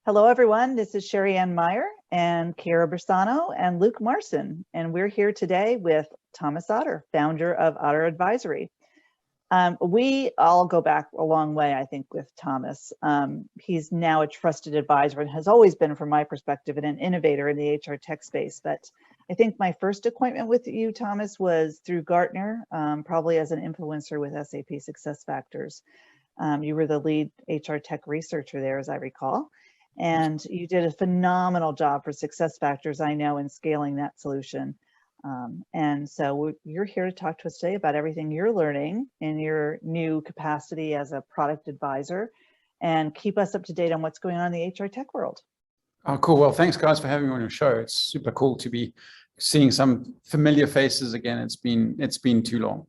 Hello, everyone. This is Sherry Ann Meyer and Kara Bersano and Luke Marson, and we're here today with Thomas Otter, founder of Otter Advisory. We all go back a long way, I think, with Thomas. He's now a trusted advisor and has always been, from my perspective, an innovator in the HR tech space. But I think my first appointment with you, Thomas, was through Gartner, probably as an influencer with SAP SuccessFactors. You were the lead HR tech researcher there, as I recall. And you did a phenomenal job for SuccessFactors, I know, in scaling that solution. And so you're here to talk to us today about everything you're learning in your new capacity as a product advisor, and keep us up to date on what's going on in the HR tech world. Oh, cool. Well, thanks, guys, for having me on your show. It's super cool to be seeing some familiar faces again. It's been too long.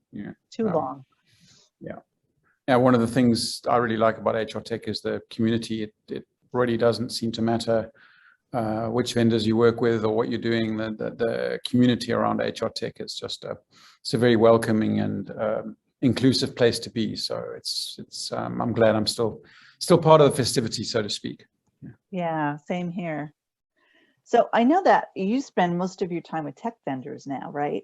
Too long. Yeah. Now, one of the things I really like about HR tech is the community. It really doesn't seem to matter which vendors you work with or what you're doing. The community around HR tech is just it's a very welcoming and inclusive place to be. So I'm glad I'm still part of the festivity, so to speak. Yeah, same here. So I know that you spend most of your time with tech vendors now, right?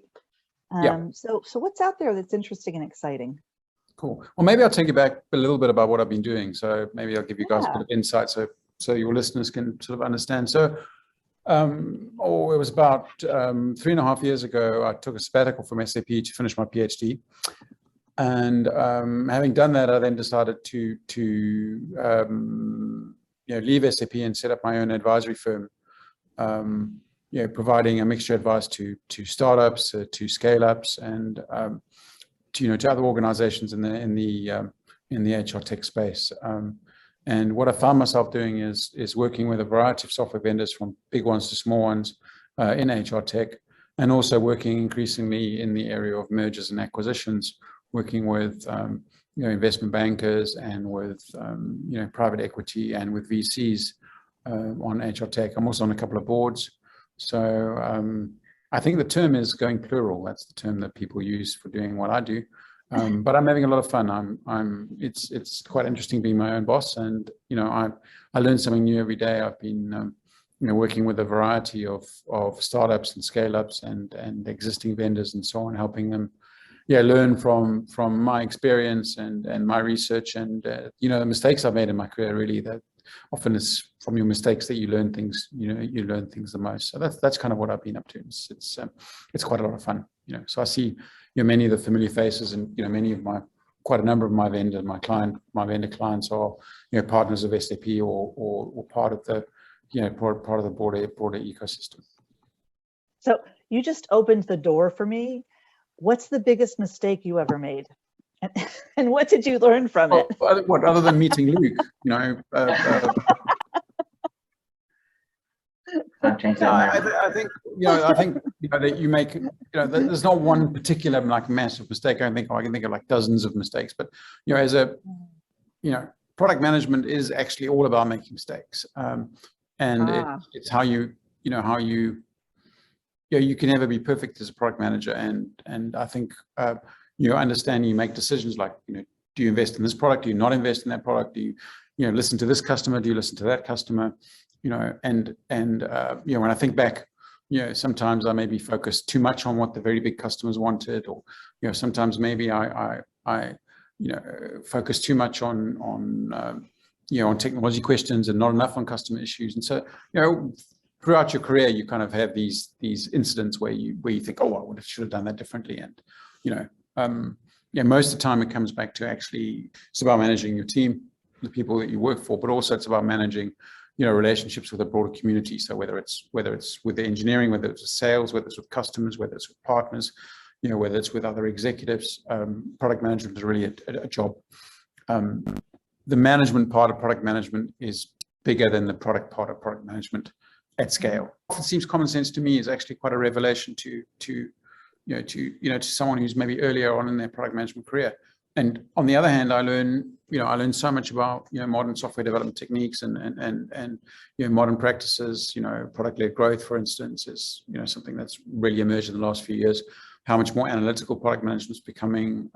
Yeah. So what's out there that's interesting and exciting? Cool. Well, maybe I'll take you back a little bit about what I've been doing. So maybe I'll give you guys a bit of insight so your listeners can sort of understand. So it was about 3.5 years ago, I took a sabbatical from SAP to finish my PhD. And having done that, I then decided to leave SAP and set up my own advisory firm, providing a mixture of advice to startups, to scale-ups, and to other organizations in the HR tech space. And what I found myself doing is working with a variety of software vendors, from big ones to small ones, in HR tech, and also working increasingly in the area of mergers and acquisitions, working with investment bankers and with private equity and with VCs on HR tech. I'm also on a couple of boards. So I think the term is going plural. That's the term that people use for doing what I do. But I'm having a lot of fun. It's quite interesting being my own boss, and I learn something new every day. I've been working with a variety of startups and scale-ups and existing vendors and so on, helping them learn from my experience and my research and the mistakes I've made in my career. Really, that often it's from your mistakes that you learn things. You learn things the most. So that's kind of what I've been up to. It's quite a lot of fun. So I see many of the familiar faces, and quite a number of my vendor clients are partners of SAP or part of the part of the broader ecosystem. So you just opened the door for me. What's the biggest mistake you ever made, and what did you learn from it? What, other than meeting Luke? I think that you make there's not one particular massive mistake. I can think of dozens of mistakes, but as a product management is actually all about making mistakes, and it's how you can never be perfect as a product manager, and I think understand you make decisions like do you invest in this product, do you not invest in that product, do you listen to this customer, do you listen to that customer, and when I think back, sometimes I maybe focused too much on what the very big customers wanted, or sometimes maybe I focused too much on technology questions and not enough on customer issues. And so throughout your career, you kind of have these incidents where you think, oh, I should have done that differently, and most of the time it comes back to actually it's about managing your team, the people that you work for, but also it's about managing relationships with a broader community. So whether it's with the engineering, whether it's with sales, whether it's with customers, whether it's with partners, whether it's with other executives, product management is really a job. The management part of product management is bigger than the product part of product management at scale. It seems common sense to me is actually quite a revelation to someone who's maybe earlier on in their product management career. And on the other hand, I learned so much about modern software development techniques and modern practices. Product-led growth, for instance, is something that's really emerged in the last few years. How much more analytical product management is becoming.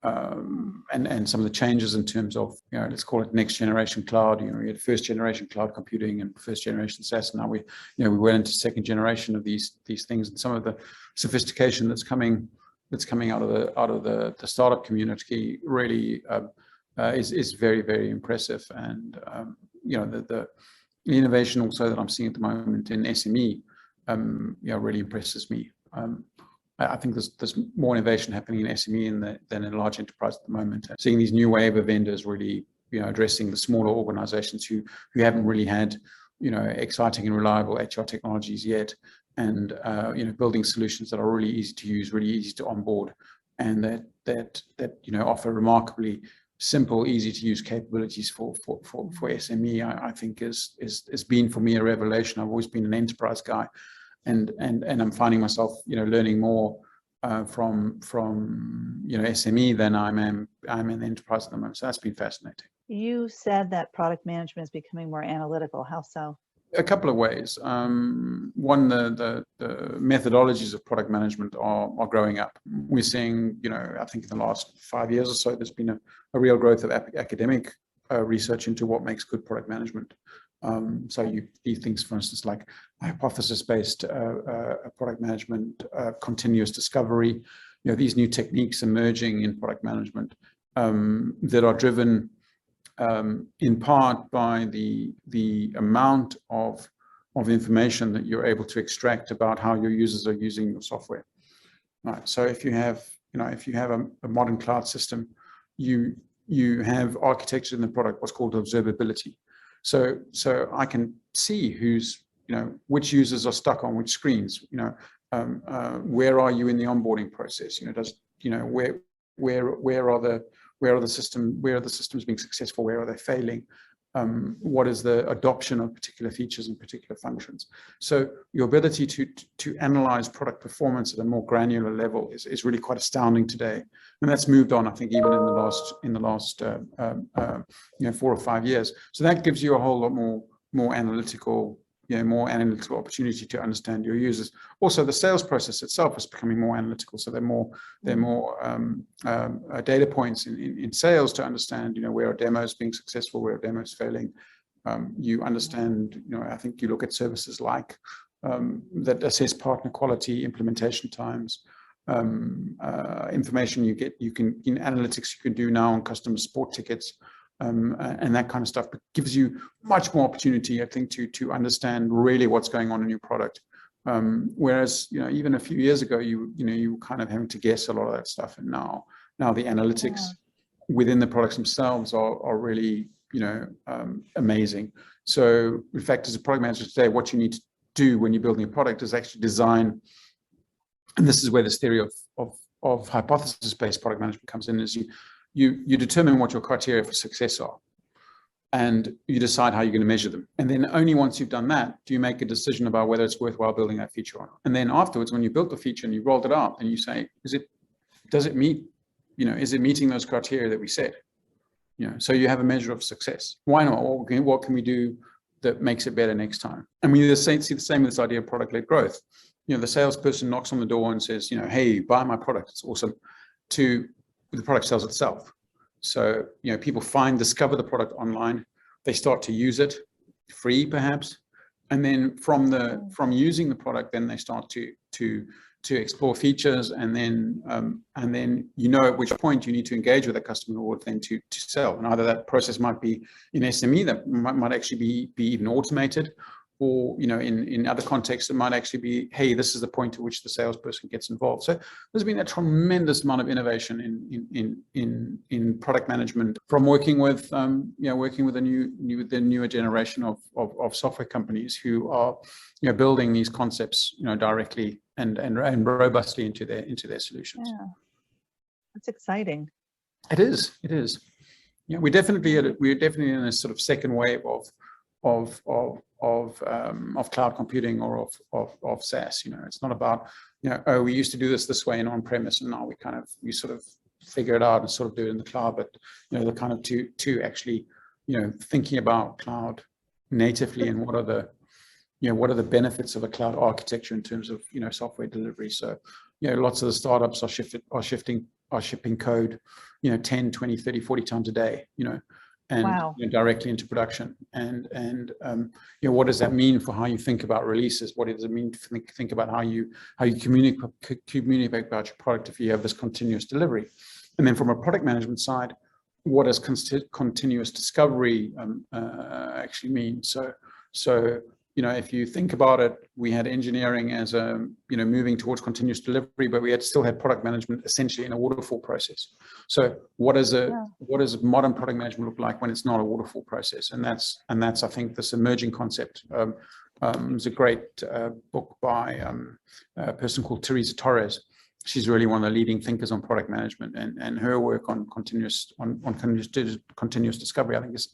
and some of the changes in terms of, let's call it next generation cloud. We had first generation cloud computing and first generation SaaS. And now we went into second generation of these things, and some of the sophistication that's coming out of the startup community really is very, very impressive. And the innovation also that I'm seeing at the moment in SME really impresses me. I think there's more innovation happening in SME than in large enterprise at the moment. Seeing these new wave of vendors really, addressing the smaller organizations who haven't really had, exciting and reliable HR technologies yet, and building solutions that are really easy to use, really easy to onboard, and that offer remarkably simple, easy to use capabilities for SME. I think is been for me a revelation. I've always been an enterprise guy. And I'm finding myself, learning more from SME than I'm in enterprise at the moment. So that's been fascinating. You said that product management is becoming more analytical. How so? A couple of ways. One, the methodologies of product management are growing up. We're seeing, I think in the last 5 years or so, there's been a real growth of academic research into what makes good product management. So these things, for instance, like hypothesis-based product management, continuous discovery, these new techniques emerging in product management that are driven in part by the amount of information that you're able to extract about how your users are using your software. Right. So if you have a modern cloud system, you have architecture in the product, what's called observability. So I can see which users are stuck on which screens. Where are you in the onboarding process? Where are the systems being successful? Where are they failing? What is the adoption of particular features and particular functions? So your ability to analyze product performance at a more granular level is really quite astounding today, and that's moved on, I think, even in the last 4 or 5 years. So that gives you a whole lot more analytical opportunity to understand your users. Also, the sales process itself is becoming more analytical. So there are more data points in sales to understand, where are demos being successful, where are demos failing. You understand, I think you look at services like that assess partner quality, implementation times, information in analytics you can do now on customer support tickets. And that kind of stuff, but gives you much more opportunity, I think, to understand really what's going on in your product. Whereas, even a few years ago, you were kind of having to guess a lot of that stuff, and now the analytics within the products themselves are really, amazing. So, in fact, as a product manager today, what you need to do when you're building a product is actually design, and this is where this theory of hypothesis-based product management comes in, is you determine what your criteria for success are, and you decide how you're going to measure them. And then only once you've done that, do you make a decision about whether it's worthwhile building that feature or not. And then afterwards, when you built the feature and you rolled it out, then you say, does it meet, is it meeting those criteria that we set? So you have a measure of success. Why not? What can we do that makes it better next time? And we see the same with this idea of product-led growth. The salesperson knocks on the door and says, hey, buy my product, it's awesome, to the product sells itself. So, people discover the product online, they start to use it, free perhaps, and then from using the product, then they start to explore features, and then at which point you need to engage with that customer in order then to sell. And either that process might be in SME, that might actually be even automated, or in other contexts it might actually be, hey, this is the point at which the salesperson gets involved. So there's been a tremendous amount of innovation in product management, from working with the newer generation of software companies who are building these concepts directly and robustly into their solutions. Yeah, that's exciting. It is. We're definitely in a sort of second wave of cloud computing or of SaaS. It's not about, we used to do this way and on-premise, and now we sort of figure it out and sort of do it in the cloud. But the kind of to actually thinking about cloud natively, and what are the benefits of a cloud architecture in terms of software delivery. So lots of the startups are are shipping code, 10, 20, 30, 40 times a day, and Wow. directly into production. And what does that mean for how you think about releases? What does it mean to think about how you communicate about your product if you have this continuous delivery? And then from a product management side, what does continuous discovery actually mean? So if you think about it, we had engineering as moving towards continuous delivery, but we still had product management essentially in a waterfall process. So what does modern product management look like when it's not a waterfall process? And that's I think this emerging concept. There's a great book by a person called Teresa Torres. She's really one of the leading thinkers on product management, and her work on continuous discovery, I think is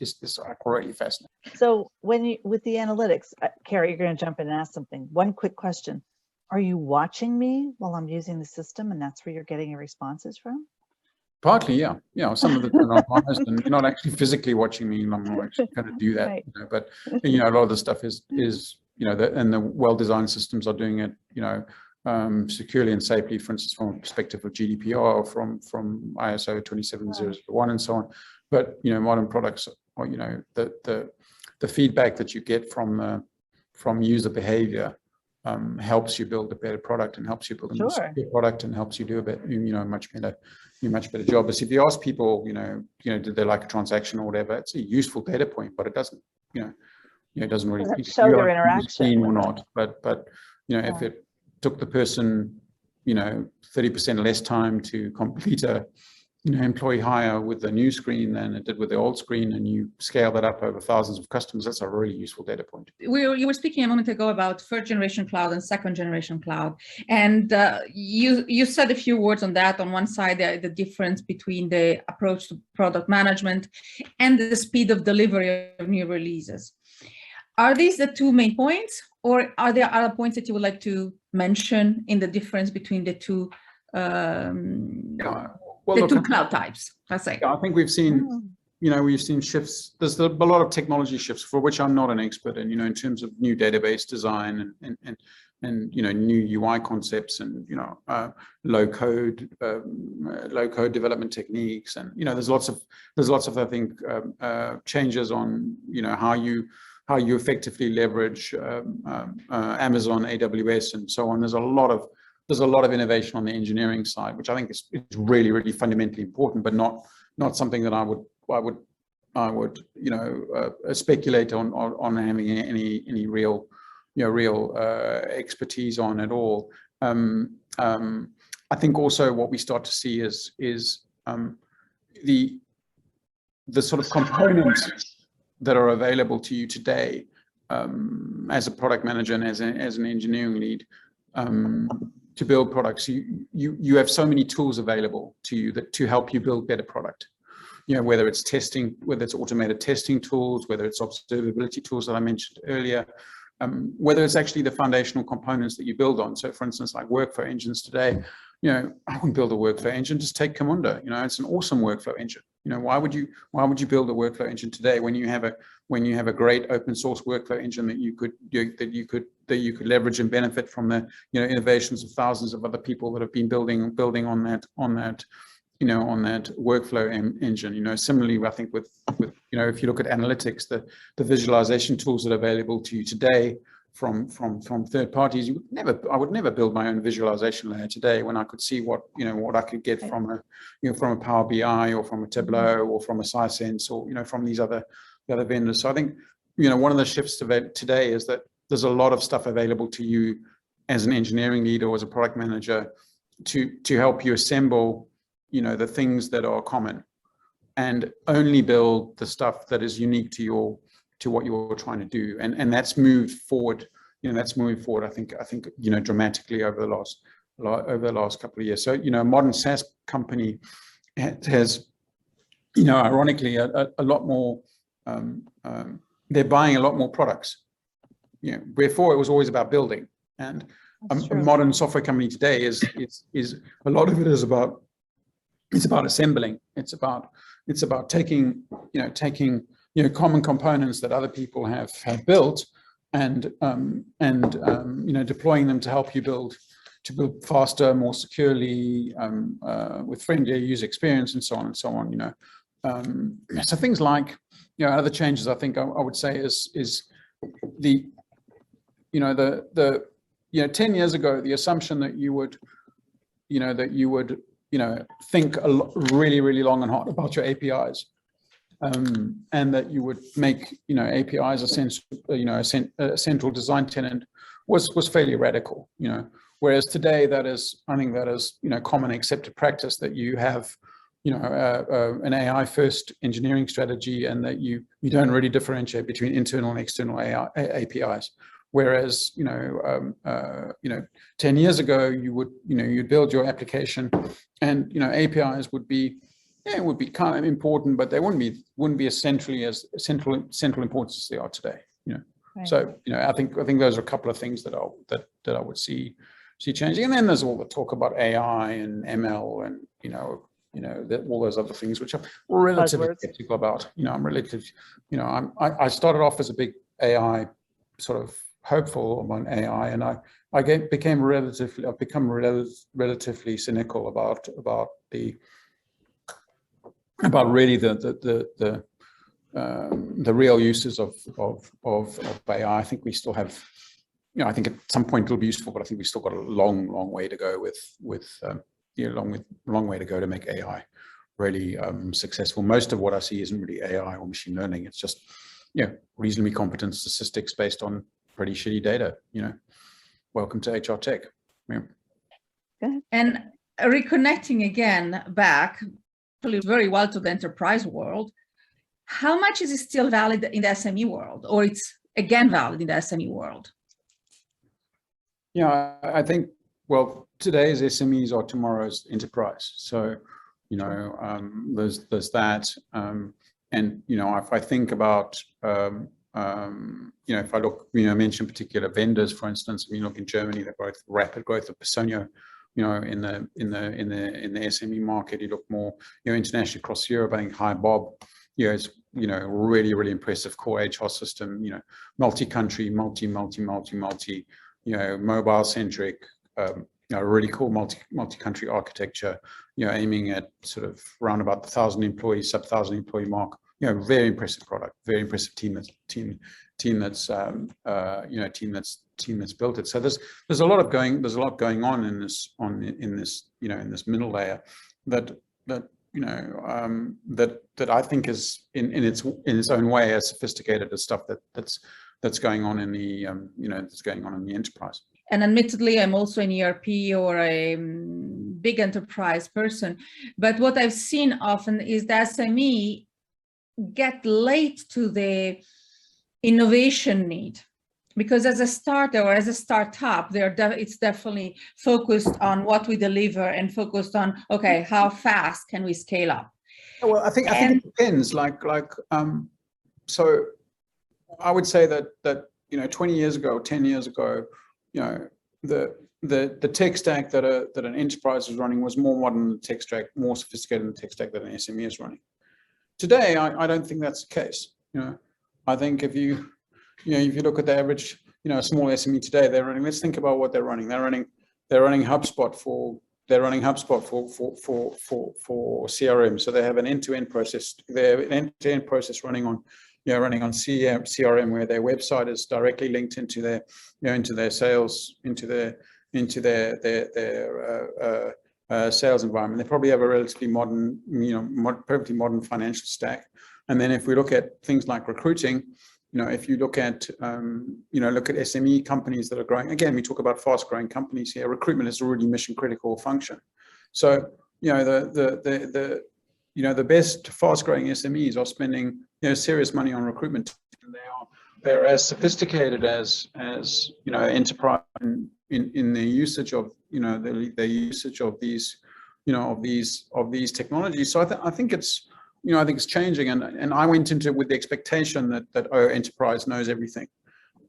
really fascinating. So with the analytics, Carrie, you're going to jump in and ask something. One quick question: are you watching me while I'm using the system, and that's where you're getting your responses from? Partly, yeah. Some of the are not honest, and you're not actually physically watching me, and I'm not actually going to do that. Right. But a lot of the stuff is and the well-designed systems are doing it, securely and safely, for instance, from a perspective of GDPR, from ISO 27001 and so on. But modern products, or the feedback that you get from user behavior helps you build a better product, and helps you build a more secure product, and helps you do a bit much better job. But if you ask people, did they like a transaction or whatever, it's a useful data point, but it doesn't it doesn't really show their interaction or not. But if it took the person 30% less time to complete a employee hire with the new screen than it did with the old screen, and you scale that up over thousands of customers, that's a really useful data point. You were speaking a moment ago about first generation cloud and second generation cloud, and you said a few words on that. On one side, the difference between the approach to product management and the speed of delivery of new releases. Are these the two main points, or are there other points that you would like to mention in the difference between the two two cloud types, let's say? Yeah, I think we've seen, we've seen shifts. There's a lot of technology shifts for which I'm not an expert in, in terms of new database design and new UI concepts, and low code development techniques, and there's lots of I think changes on how you effectively leverage Amazon, AWS, and so on. There's a lot of innovation on the engineering side, which I think is really, really fundamentally important, but not something that I would speculate on having any real expertise on at all. I think also what we start to see is the sort of components that are available to you today as a product manager and as an engineering lead to build products. You have so many tools available to you to help you build better product. Whether it's testing, whether it's automated testing tools, whether it's observability tools that I mentioned earlier, whether it's actually the foundational components that you build on. So for instance, like workflow engines today, I wouldn't build a workflow engine, just take Camunda. It's an awesome workflow engine. Why would you build a workflow engine today when you have a great open source workflow engine that you could leverage and benefit from the innovations of thousands of other people that have been building on that workflow engine. Similarly, I think with if you look at analytics, the visualization tools that are available to you today from third parties, I would never build my own visualization layer today when I could see what I could get from a Power BI or from a Tableau or from a Sisense or from these other vendors. So I think one of the shifts today is that there's a lot of stuff available to you as an engineering lead or as a product manager to help you assemble the things that are common, and only build the stuff that is unique to what you're trying to do. And that's moved forward. I think dramatically over the last couple of years. So a modern SaaS company has ironically a lot more. They're buying a lot more products. Before it was always about building, and a modern software company today is a lot of it is about. It's about assembling. It's about taking common components that other people have built and deploying them to help you build to build faster, more securely, with friendlier user experience, and so on and so on. So things like, other changes I think I would say is the 10 years ago, the assumption that you would think really, really long and hard about your APIs, and that you would make, APIs a central design tenet was fairly radical, whereas today I think that is, common accepted practice, that you have, an AI first engineering strategy, and that you don't really differentiate between internal and external APIs. Whereas, 10 years ago, you'd build your application, and, APIs would be kind of important, but they wouldn't be as central importance as they are today. Right. So, I think those are a couple of things that I would see changing. And then there's all the talk about AI and ML, and all those other things, which I'm relatively skeptical about. I started off as a big AI sort of hopeful on AI, and I've become relatively cynical about really the real uses of AI. I think we still have, I think at some point it'll be useful, but I think we've still got a long way to go long way to go to make AI really successful. Most of what I see isn't really AI or machine learning. It's just, reasonably competent statistics based on pretty shitty data. Welcome to HR tech. Yeah. And reconnecting again back very well to the enterprise world, how much is it still valid in the SME world, or it's again valid in the SME world? I think, well, today's SMEs are tomorrow's enterprise. So, there's that. And, if I think about, if I look, mention particular vendors, for instance, when you look in Germany, they've got rapid growth of Personio, in the SME market. You look more, internationally across Europe, I think HiBob, it's, really, really impressive core HR system, multi-country, mobile centric, really cool multi-country architecture, aiming at sort of around about the 1,000 employees, sub-1,000 employee mark. Very impressive product, very impressive team that's built it. So there's a lot going on in this middle layer that I think is in its own way as sophisticated as stuff that's going on in the that's going on in the enterprise. And admittedly, I'm also an ERP or a big enterprise person, but what I've seen often is the SME get late to the innovation need, because as a starter or as a startup, it's definitely focused on what we deliver and focused on, okay, how fast can we scale up? Well, I think it depends. So I would say that 20 years ago, 10 years ago, the tech stack that an enterprise was running was more modern than the tech stack, more sophisticated than the tech stack that an SME is running. Today, I don't think that's the case. I think if you look at the average, small SME today, they're running. Let's think about what they're running. They're running HubSpot for CRM. So they have an end-to-end process. They have an end-to-end process running on CRM, where their website is directly linked into their sales, into their sales environment. They probably have a relatively modern, perfectly modern financial stack. And then if we look at things like recruiting, if you look at SME companies that are growing, again, we talk about fast growing companies here. Recruitment is a really mission critical function. So, the best fast growing SMEs are spending, serious money on recruitment. And they're as sophisticated as enterprise in their usage of, their usage of these, of these technologies. So I think it's, I think it's changing, and I went into it with the expectation that enterprise knows everything,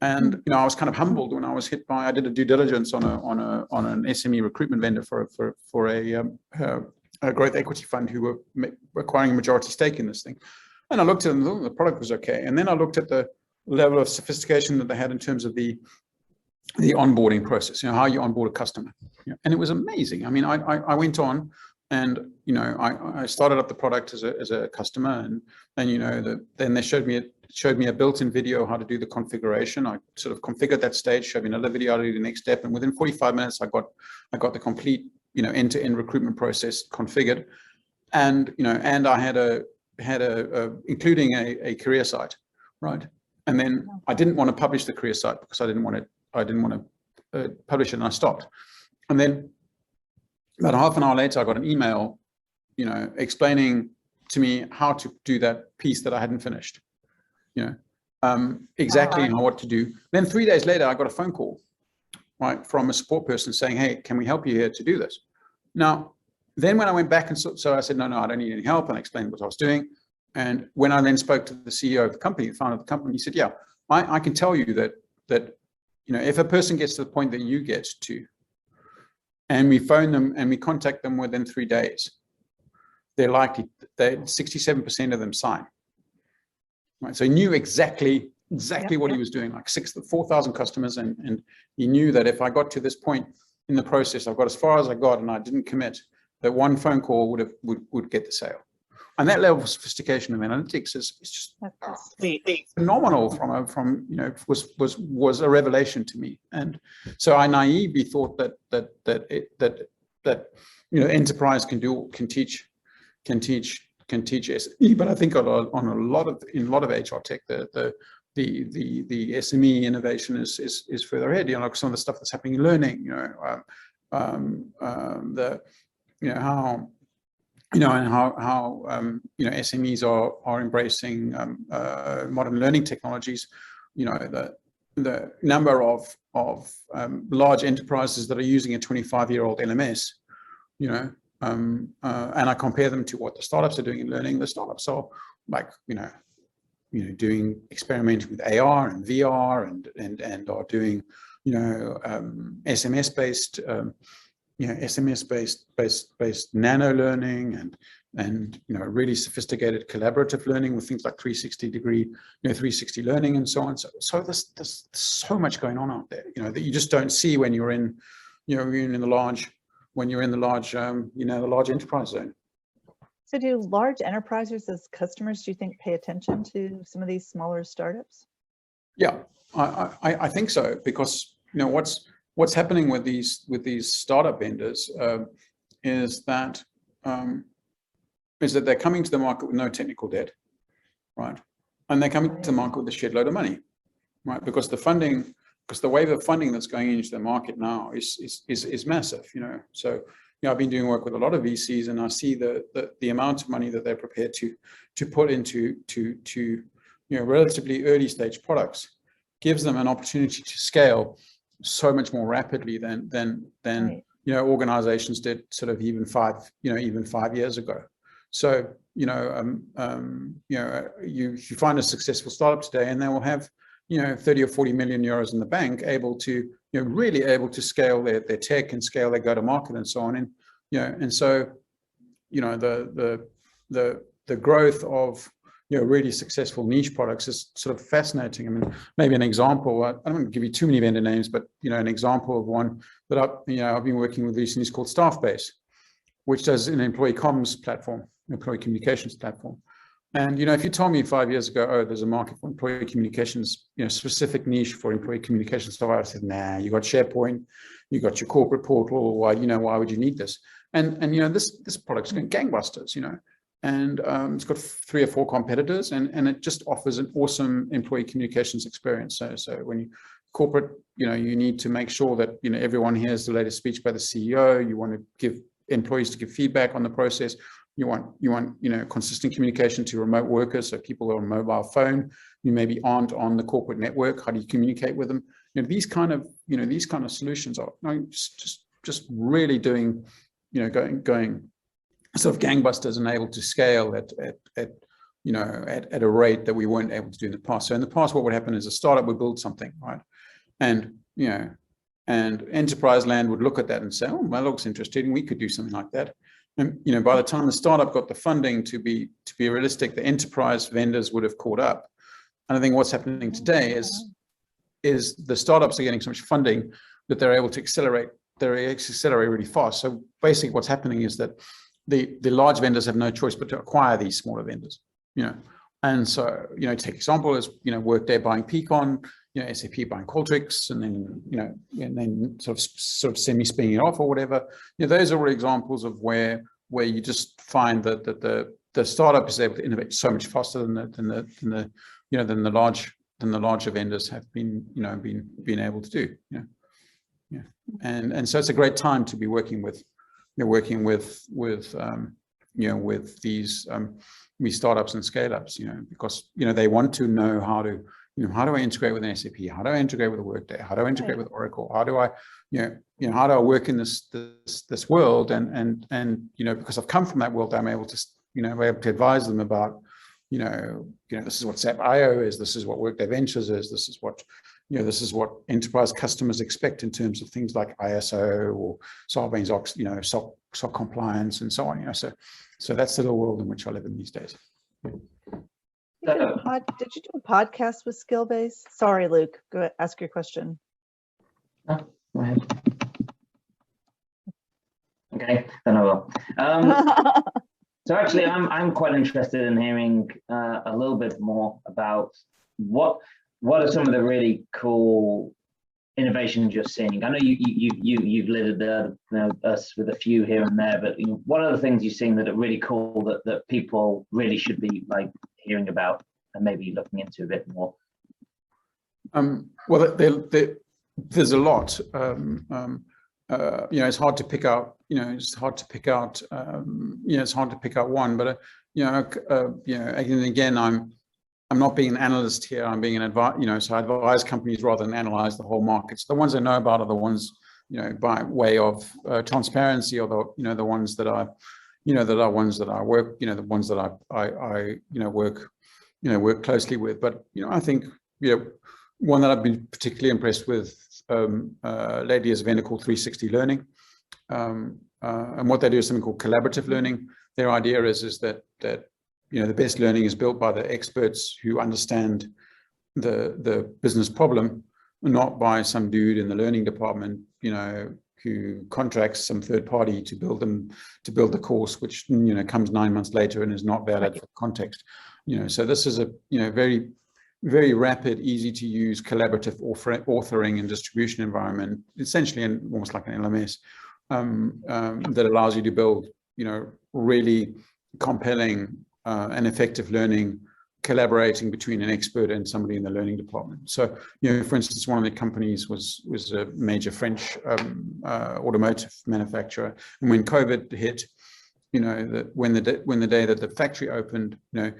and I was kind of humbled when I was hit by. I did a due diligence on an SME recruitment vendor for a growth equity fund who were acquiring a majority stake in this thing, and I looked at them. The product was okay, and then I looked at the level of sophistication that they had in terms of the onboarding process, how you onboard a customer. And it was amazing. I mean, I went on and, I started up the product as a customer, and then they showed me a built-in video how to do the configuration. I sort of configured that stage, showed me another video how to do the next step, and within 45 minutes, I got the complete, end-to-end recruitment process configured, and I had including a career site, right? And then I didn't want to publish the career site because I didn't want to publish it, and I stopped. And then about half an hour later, I got an email, explaining to me how to do that piece that I hadn't finished, exactly what to do. Then 3 days later, I got a phone call, right, from a support person saying, "Hey, can we help you here to do this?" Now, then when I went back and so I said, no, I don't need any help, and I explained what I was doing. And when I then spoke to the CEO of the company, the founder of the company, he said, "Yeah, I can tell you that if a person gets to the point that you get to, and we phone them and we contact them within 3 days, they're likely, 67% of them sign." Right. So he knew exactly what he was doing, like 4,000 customers, and he knew that if I got to this point in the process, I got as far as I got, and I didn't commit, that one phone call would get the sale. And that level of sophistication of analytics is just phenomenal. Was a revelation to me. And so I naively thought that enterprise can teach SME, but I think in a lot of HR tech, the SME innovation is further ahead. Some of the stuff that's happening in learning, how SMEs are embracing modern learning technologies. The number of large enterprises that are using a 25-year-old LMS, and I compare them to what the startups are doing in learning. The startups are like doing experimenting with AR and VR and are doing SMS-based nano learning and really sophisticated collaborative learning with things like 360 learning and so on. So there's so much going on out there, that you just don't see when you're in the large enterprise zone. So do large enterprises as customers, do you think, pay attention to some of these smaller startups? Yeah, I think so, because what's happening with these startup vendors is that they're coming to the market with no technical debt, right? And they're coming to the market with a shed load of money, right? Because the wave of funding that's going into the market now is massive, So I've been doing work with a lot of VCs, and I see the amount of money that they're prepared to put into relatively early stage products gives them an opportunity to scale so much more rapidly than organizations did sort of even 5 years ago. So you find a successful startup today, and they will have 30 or 40 million euros in the bank, really able to scale their tech and scale their go-to-market and so on. And and so the growth of really successful niche products is sort of fascinating. I mean, maybe an example. I don't want to give you too many vendor names, but an example of one that I've been working with recently is called Staffbase, which does an employee comms platform, employee communications platform. And if you told me 5 years ago, oh, there's a market for employee communications, specific niche for employee communications stuff, I said, nah, you got SharePoint, you got your corporate portal. Why would you need this? And this product's going gangbusters, and it's got 3 or 4 competitors, and it just offers an awesome employee communications experience. So when you corporate, you need to make sure that everyone hears the latest speech by the CEO. You want to give employees to give feedback on the process. You want consistent communication to remote workers, so people are on mobile phone, you maybe aren't on the corporate network. How do you communicate with them? These kind of solutions are just really doing, going sort of gangbusters and able to scale at a rate that we weren't able to do in the past. So in the past, what would happen is a startup would build something, right? And enterprise land would look at that and say, oh, that looks interesting. We could do something like that. And by the time the startup got the funding to be realistic, the enterprise vendors would have caught up. And I think what's happening today is is the startups are getting so much funding that they're able to accelerate. They accelerate really fast. So basically, what's happening is that the large vendors have no choice but to acquire these smaller vendors. And so take example is Workday buying Peakon, SAP buying Qualtrics, and then sort of semi spinning it off or whatever. Those are all examples of where you just find that the startup is able to innovate so much faster than the larger vendors have been able to do. And so it's a great time to be working with these startups and scale-ups, because they want to know how to how do I integrate with an SAP? How do I integrate with a Workday? How do I integrate with Oracle? How do I how do I work in this world? And because I've come from that world, I'm able to be able to advise them about this is what SAP IO is, this is what Workday Ventures is, this is what enterprise customers expect in terms of things like ISO or Sarbanes-Oxley, SOC compliance and so on. So that's the world in which I live in these days. Did you do a podcast with Skillbase? Sorry, Luke. Go ahead, ask your question. No, go ahead. Okay, then I will. So actually, I'm quite interested in hearing a little bit more about what are some of the really cool innovations you're seeing. I know you've listed us with a few here and there, but what are the things you're seeing that are really cool that people really should be hearing about and maybe looking into a bit more? Well, there's a lot. It's hard to pick out. It's hard to pick out. It's hard to pick out one. But again, I'm not being an analyst here. I'm being an advisor. So I advise companies rather than analyze the whole market. So the ones I know about are the ones by way of transparency, or the ones that I ones that I work. The ones that I work closely with. But I think one that I've been particularly impressed with lately is a vendor called 360 Learning, and what they do is something called collaborative learning. Their idea is that the best learning is built by the experts who understand the business problem, not by some dude in the learning department, who contracts some third party to build the course, which comes 9 months later and is not valid for context. So this is a very, very rapid, easy to use collaborative authoring and distribution environment, essentially almost like an LMS, that allows you to build really compelling and effective learning, collaborating between an expert and somebody in the learning department. So, for instance, one of the companies was a major French automotive manufacturer, and when COVID hit, when the day that the factory opened, the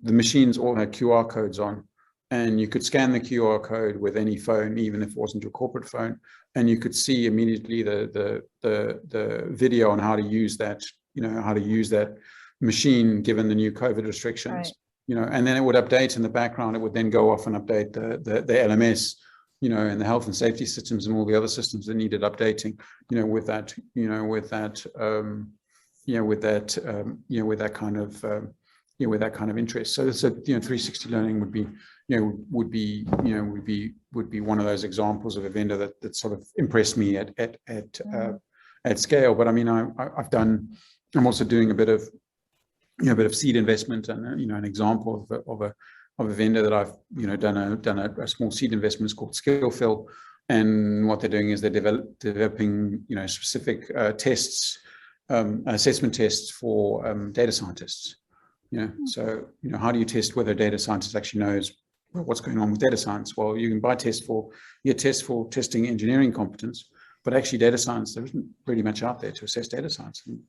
machines all had QR codes on, and you could scan the QR code with any phone, even if it wasn't your corporate phone, and you could see immediately the video on how to use that, machine given the new COVID restrictions. Right. And then it would update in the background. It would then go off and update the LMS, and the health and safety systems and all the other systems that needed updating, with that kind of interest. So it's 360 Learning would be one of those examples of a vendor that sort of impressed me at scale. But I mean, I'm also doing a bit of seed investment, and an example of a vendor that I've done a small seed investment is called Skillfill, and what they're doing is they're developing specific tests, assessment tests for data scientists. So how do you test whether a data scientist actually knows what's going on with data science? Well, you can buy tests for testing engineering competence, but actually data science, there isn't really much out there to assess data science. And,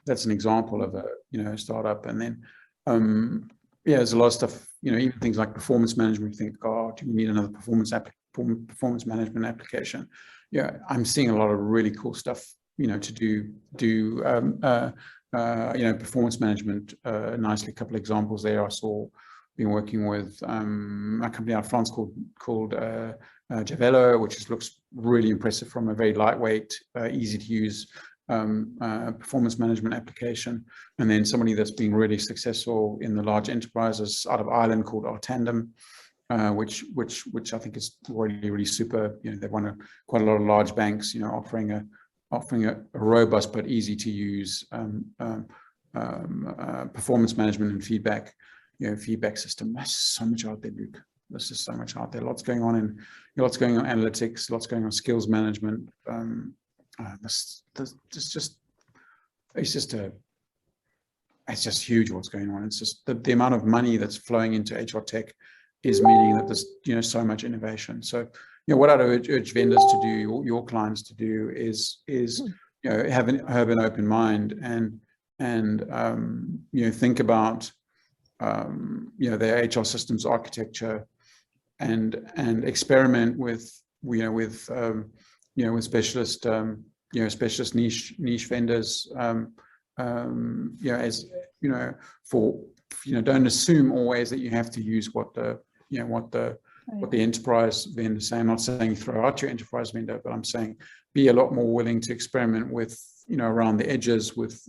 that's an example of a startup. And then there's a lot of stuff, even things like performance management. You think, oh, do we need another performance management application? I'm seeing a lot of really cool stuff to do performance management nicely. A couple of examples there. Been working with a company out of France called Javello, which looks really impressive from a very lightweight, easy to use performance management application. And then somebody that's been really successful in the large enterprises out of Ireland called Artandem, which I think is really super. You know, they want quite a lot of large banks, you know, offering a robust but easy to use performance management and feedback system. There's so much out there, Luke. There's just so much out there. Lots going on analytics, lots going on skills management. It's just huge what's going on. It's just the amount of money that's flowing into HR tech is meaning that there's, you know, so much innovation. So, you know, what I'd urge vendors to do, your clients to do, is you know, have an open mind and you know, think about you know, their HR systems architecture and experiment with specialist specialist niche vendors. You know, as you know, don't assume always that you have to use what the enterprise vendor say. I'm not saying throw out your enterprise vendor, but I'm saying be a lot more willing to experiment with, you know, around the edges with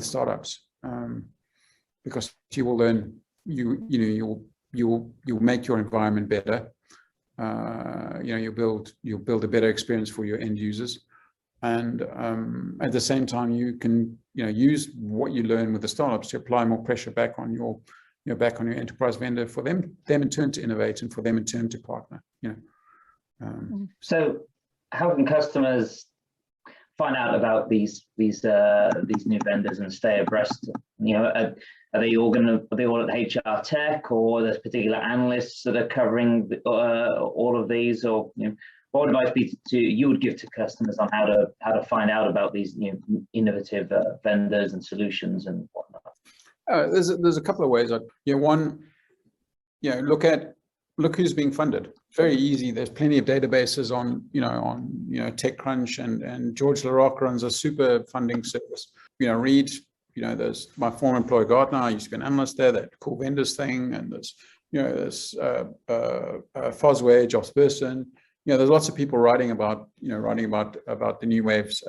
startups, because you will learn, you'll make your environment better. You know, you'll build a better experience for your end users. And at the same time, you can, you know, use what you learn with the startups to apply more pressure back on your enterprise vendor, for them in turn to innovate, and for them in turn to partner. You know. So, how can customers find out about these new vendors and stay abreast? You know, are they all at HR tech, or there's particular analysts that are covering all of these, or, you know, what advice you would give to customers on how to find out about these new innovative vendors and solutions and whatnot? There's a couple of ways. One, you know, look who's being funded. Very easy. There's plenty of databases on TechCrunch, and George LaRocque runs a super funding service. You know, read. You know, there's my former employer Gartner. I used to be an analyst there. That cool vendors thing, and there's Fosway, Jobs Person. You know, there's lots of people writing about the new waves.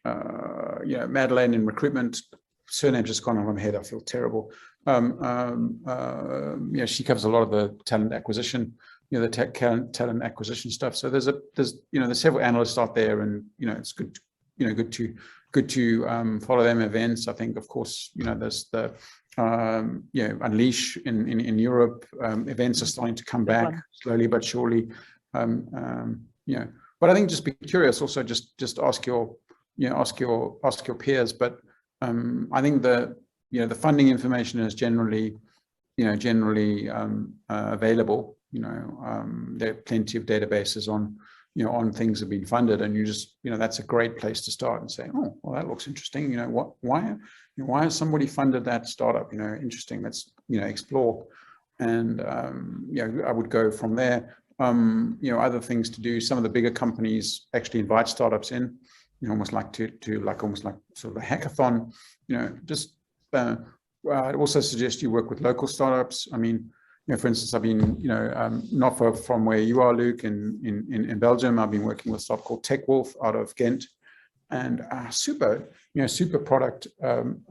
Madeleine in recruitment, surname just gone on my head. I feel terrible. She covers a lot of the talent acquisition, the tech talent acquisition stuff. So there's several analysts out there, and it's good to follow them events. I think, of course, there's the Unleash in Europe. Events are starting to come back slowly but surely. But I think just be curious. Also, just ask your peers. But I think the funding information is generally available. There are plenty of databases on things that have been funded, and that's a great place to start and say, oh, well, that looks interesting. Why has somebody funded that startup? Interesting. Let's explore. And I would go from there. Other things to do. Some of the bigger companies actually invite startups in, almost like sort of a hackathon. I'd also suggest you work with local startups. I mean, for instance, I've been, not far from where you are, Luke, in Belgium. I've been working with a startup called TechWolf out of Ghent, and super product, and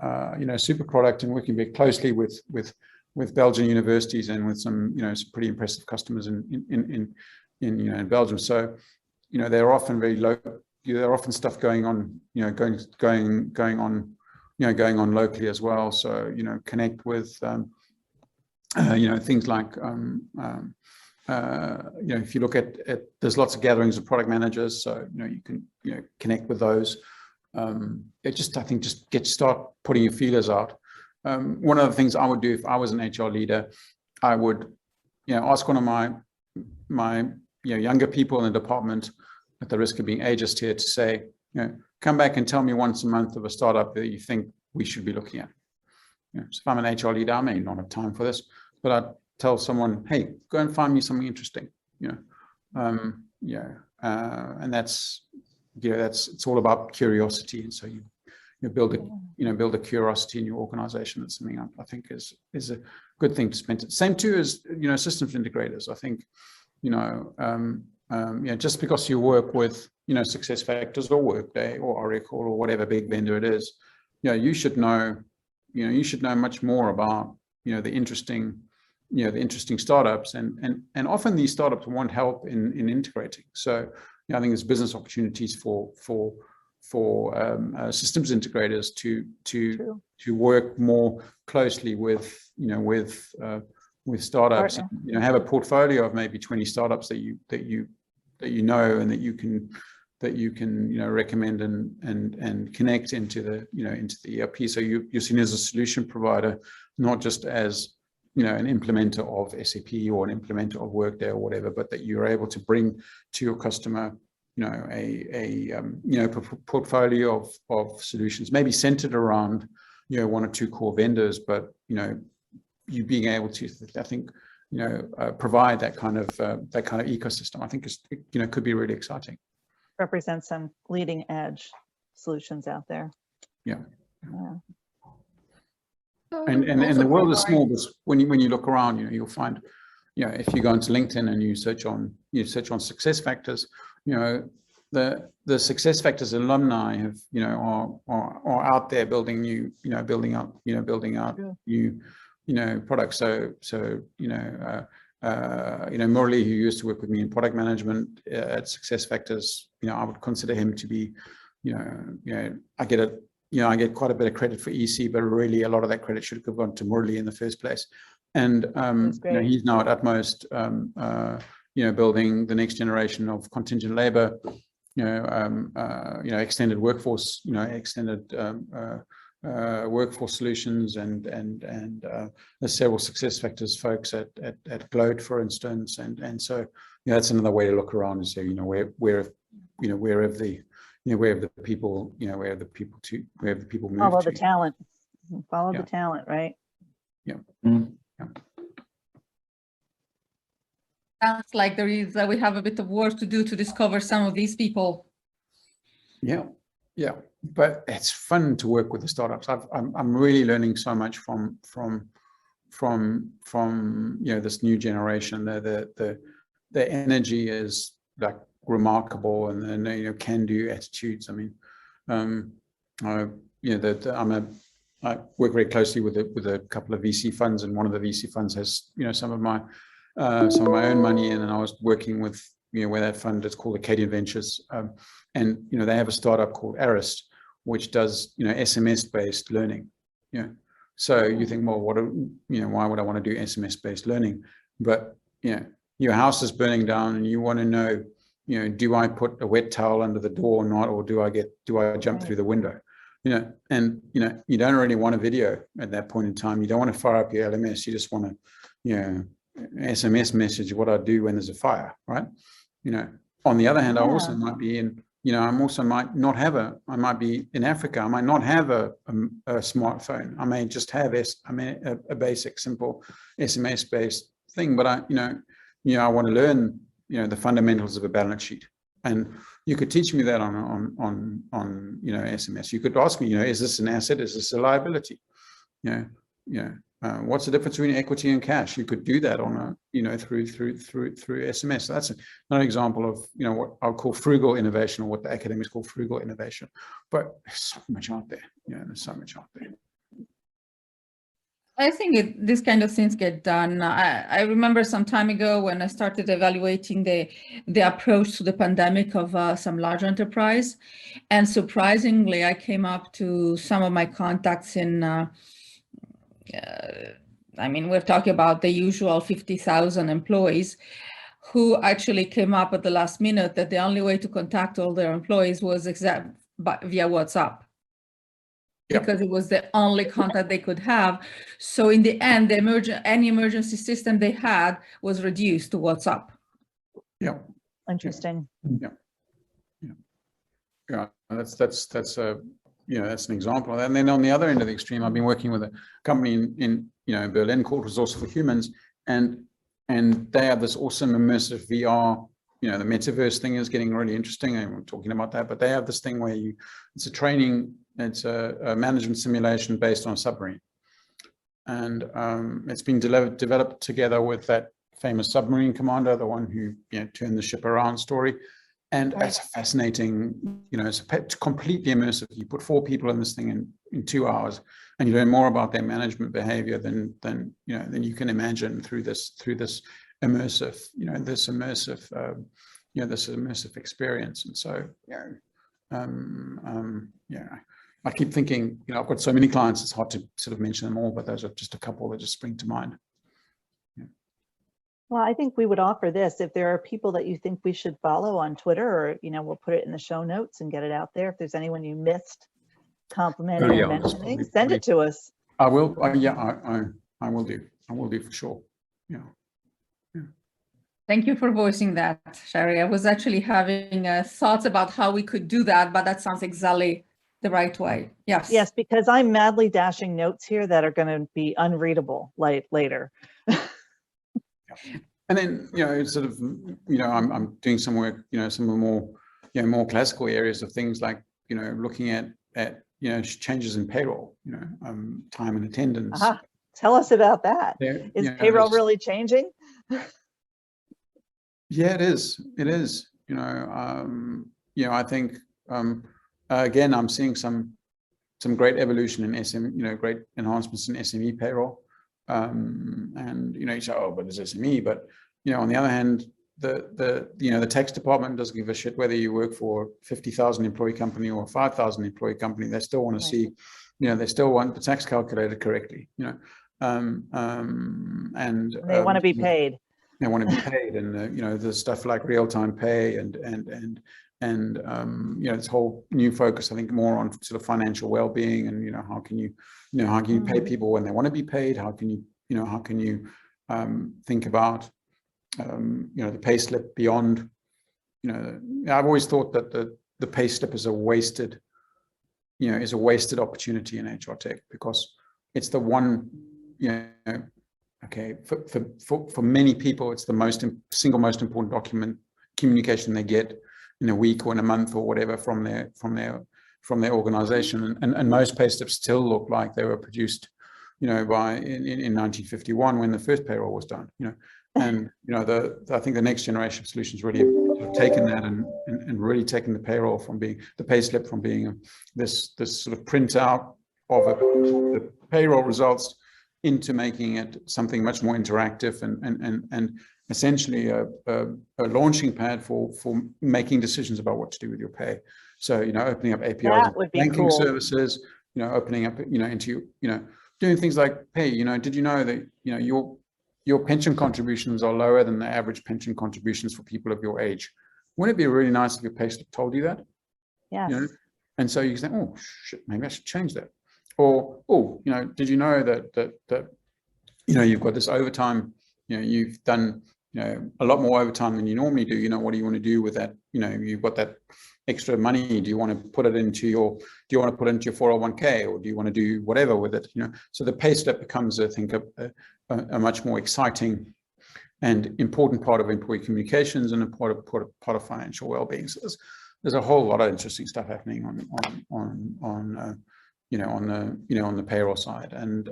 working very closely with Belgian universities and with some some pretty impressive customers in Belgium. So they're often very low. There are often stuff going on going on locally as well. So connect with things like if you look at there's lots of gatherings of product managers. So you can connect with those. Start putting your feelers out. One of the things I would do if I was an HR leader, I would, ask one of my younger people in the department, at the risk of being ageist here, to say, come back and tell me once a month of a startup that you think we should be looking at. So if I'm an HR leader, I may not have time for this, but I'd tell someone, hey, go and find me something interesting. And it's all about curiosity, and so you build a curiosity in your organization. That's something I think is a good thing to spend. Same too as systems integrators. I think just because you work with SuccessFactors or Workday or Oracle or whatever big vendor it is, you should know much more about the interesting startups, and often these startups want help in integrating. So I think there's business opportunities for systems integrators to work more closely with startups. And, have a portfolio of maybe 20 startups that you know and that you can recommend and connect into the ERP. So you're seen as a solution provider, not just as an implementer of SAP or an implementer of Workday or whatever, but that you're able to bring to your customer a portfolio of solutions, maybe centered around one or two core vendors, but you being able to, I think, provide that kind of ecosystem, I think could be really exciting. Represent some leading edge solutions out there. Yeah. And the world is small, but when you look around, you'll find, if you go into LinkedIn and you search on success factors, the success factors alumni have are out there building out new products. So Murli, who used to work with me in product management at Success Factors, I would consider him to be, I get quite a bit of credit for EC, but really a lot of that credit should have gone to Murli in the first place. And he's now at Utmost, building the next generation of contingent labor, extended workforce, workforce solutions, and there's several Success Factors folks at Gloat, for instance, and so that's another way to look around and say, where have the people moved Follow to. the talent. Follow the talent, right? Yeah. Sounds like we have a bit of work to do to discover some of these people. Yeah, but it's fun to work with the startups. I'm really learning so much from this new generation. The energy is like remarkable, and the can-do attitudes. I mean, I work very closely with a couple of VC funds, and one of the VC funds has some of my own money in, and I was working with where that fund is called Acadian Ventures, and they have a startup called Arist, which does SMS-based learning. So you think, well, why would I want to do SMS-based learning? But your house is burning down, and you want to know, do I put a wet towel under the door or not, or do I jump through the window? And you don't really want a video at that point in time. You don't want to fire up your LMS. You just want to SMS message what I do when there's a fire, right? On the other hand, I also might be in, I might be in Africa. I might not have a smartphone. I may just have a basic, simple SMS-based thing, but I want to learn, the fundamentals of a balance sheet. And you could teach me that on SMS. You could ask me, is this an asset? Is this a liability? What's the difference between equity and cash? You could do that on through SMS. So that's another example of what I'll call frugal innovation, or what the academics call frugal innovation. But there's so much out there. There's so much out there. I think these kind of things get done. I remember some time ago when I started evaluating the approach to the pandemic of some large enterprise, and surprisingly, I came up to some of my contacts in. We're talking about the usual 50,000 employees, who actually came up at the last minute that the only way to contact all their employees was via WhatsApp. Yep. Because it was the only contact they could have. So in the end, any emergency system they had was reduced to WhatsApp. Yeah. Interesting. Yeah. That's an example. And then on the other end of the extreme, I've been working with a company in Berlin called Resource for Humans, and they have this awesome immersive VR. The metaverse thing is getting really interesting, and we're talking about that. But they have this thing where it's a management simulation based on a submarine, and it's been developed together with that famous submarine commander, the one who turned the ship around story. And it's a fascinating, it's completely immersive. You put 4 people in this thing in 2 hours, and you learn more about their management behavior than you can imagine through this immersive, this immersive experience. And so, I keep thinking, I've got so many clients, it's hard to sort of mention them all, but those are just a couple that just spring to mind. Well, I think we would offer this. If there are people that you think we should follow on Twitter, or, we'll put it in the show notes and get it out there. If there's anyone you missed complimenting or mentioning, send it to us. I will. I will do. I will do for sure. Yeah. Thank you for voicing that, Sherry. I was actually having thoughts about how we could do that, but that sounds exactly the right way. Yes. Yes, because I'm madly dashing notes here that are going to be unreadable later. And then, sort of, I'm doing some work, some of the more, more classical areas of things like, looking at changes in payroll, time and attendance. Tell us about that. Is payroll really changing? Yeah, it is. It is. I think again, I'm seeing some great evolution in SME, great enhancements in SME payroll. And you say, oh, but it's SME. But on the other hand, the tax department doesn't give a shit whether you work for 50,000 employee company or 5,000 employee company. They still want to see, they still want the tax calculated correctly. And they want to be paid. They want to be paid, and there's stuff like real-time pay and this whole new focus, I think, more on sort of financial well-being, and how can you pay people when they want to be paid? How can you think about the pay slip beyond? I've always thought that the pay slip is a wasted opportunity in HR tech, because it's the one for many people, it's the single most important communication they get in a week or in a month or whatever from their organization, and most pay slips still look like they were produced in 1951 when the first payroll was done. And I think the next generation of solutions really have taken that and really taken the payroll from being the pay slip from being this sort of printout of the payroll results into making it something much more interactive and essentially a launching pad for making decisions about what to do with your pay. So opening up APIs, banking services, opening up into doing things like pay. Did you know that your pension contributions are lower than the average pension contributions for people of your age? Wouldn't it be really nice if your payslip told you that? Yes. And so you say, oh shit, maybe I should change that. Or, did you know that you've got this overtime, you've done, a lot more overtime than you normally do. What do you want to do with that? You've got that extra money. Do you want to put it into your 401k, or do you want to do whatever with it? So the pay slip becomes, I think, a much more exciting and important part of employee communications and a part of financial well-being. So there's a whole lot of interesting stuff happening on the payroll side. And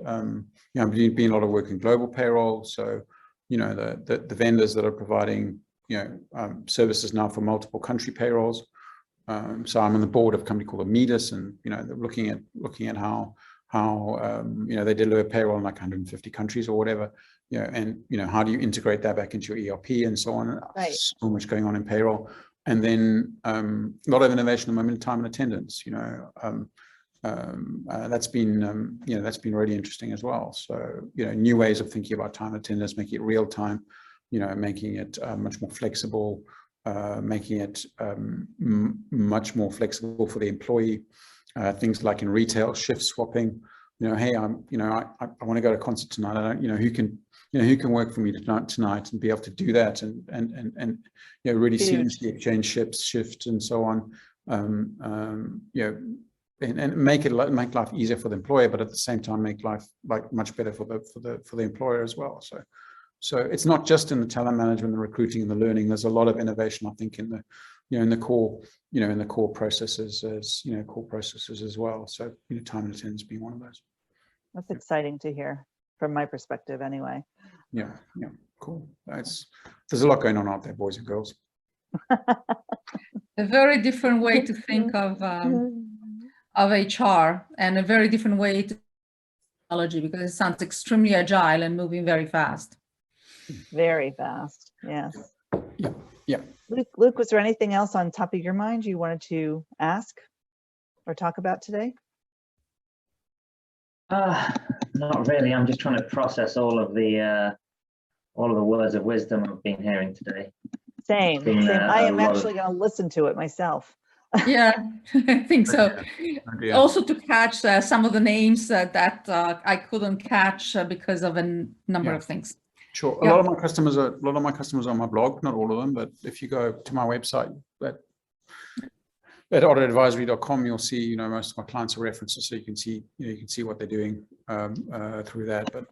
I've been doing a lot of work in global payroll. So the vendors that are providing services now for multiple country payrolls. So I'm on the board of a company called embodies, and they're looking at how they deliver payroll in like 150 countries or whatever. And how do you integrate that back into your ERP and so on? Right. So much going on in payroll. And then a lot of innovation at the moment in time and attendance. That's been really interesting as well. So new ways of thinking about time and attendance, making it real time, making it much more flexible, making it much more flexible for the employee. Things like in retail, shift swapping. Hey, I want to go to a concert tonight. I don't, who can work for me tonight and be able to do that and really seamlessly exchange shifts and so on. And make life easier for the employer, but at the same time make life much better for the employer as well. So it's not just in the talent management, the recruiting, and the learning. There's a lot of innovation, I think, in the core processes as well. So time and attendance being one of those. That's exciting to hear from my perspective, anyway. Yeah, cool. There's a lot going on out there, boys and girls. A very different way to think of HR, and a very different way to technology because it sounds extremely agile and moving very fast. Very fast. Yes. Yeah. Yeah. Luke, was there anything else on top of your mind you wanted to ask or talk about today? Not really. I'm just trying to process all of the words of wisdom I've been hearing today. Same. I am actually going to listen to it myself. Yeah, I think so. Yeah. Also to catch some of the names that I couldn't catch because of a number of things. Sure. Yeah. A lot of my customers are on my blog, not all of them, but if you go to my website at otteradvisory.com, you'll see, most of my clients are references, so you can see what they're doing through that. But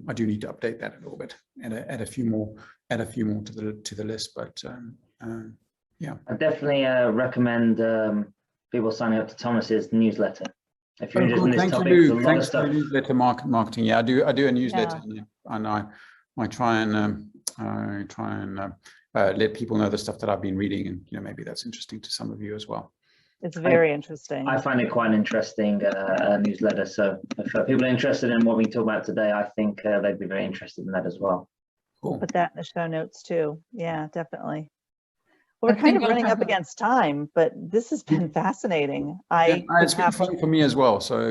I do need to update that a little bit and add a few more to the list. But yeah, I definitely recommend people signing up to Thomas's newsletter. If you're interested in this topic, there's a lot of stuff. Newsletter marketing. Yeah, I do a newsletter, and I try and let people know the stuff that I've been reading, and maybe that's interesting to some of you as well. It's very interesting. I find it quite an interesting newsletter. So if people are interested in what we talk about today, I think they'd be very interested in that as well. Cool. Put that in the show notes too. Yeah, definitely. Well, we're kind of running up against time, but this has been fascinating. It's been fun for me as well. So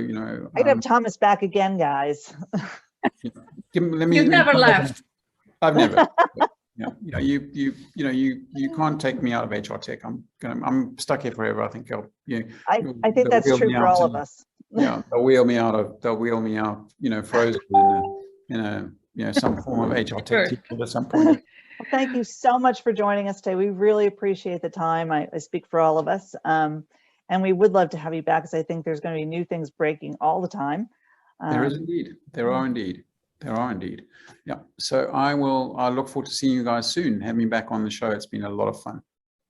I'd have Thomas back again, guys. You've never left. I've never. You can't take me out of HR tech. I'm stuck here forever. I think I think that's true for all of us. Yeah, they'll wheel me out, frozen in some form of HR tech team at some point. Well, thank you so much for joining us today. We really appreciate the time. I speak for all of us. And we would love to have you back because I think there's going to be new things breaking all the time. There is indeed. There are indeed. Yeah. So I look forward to seeing you guys soon. Have me back on the show. It's been a lot of fun.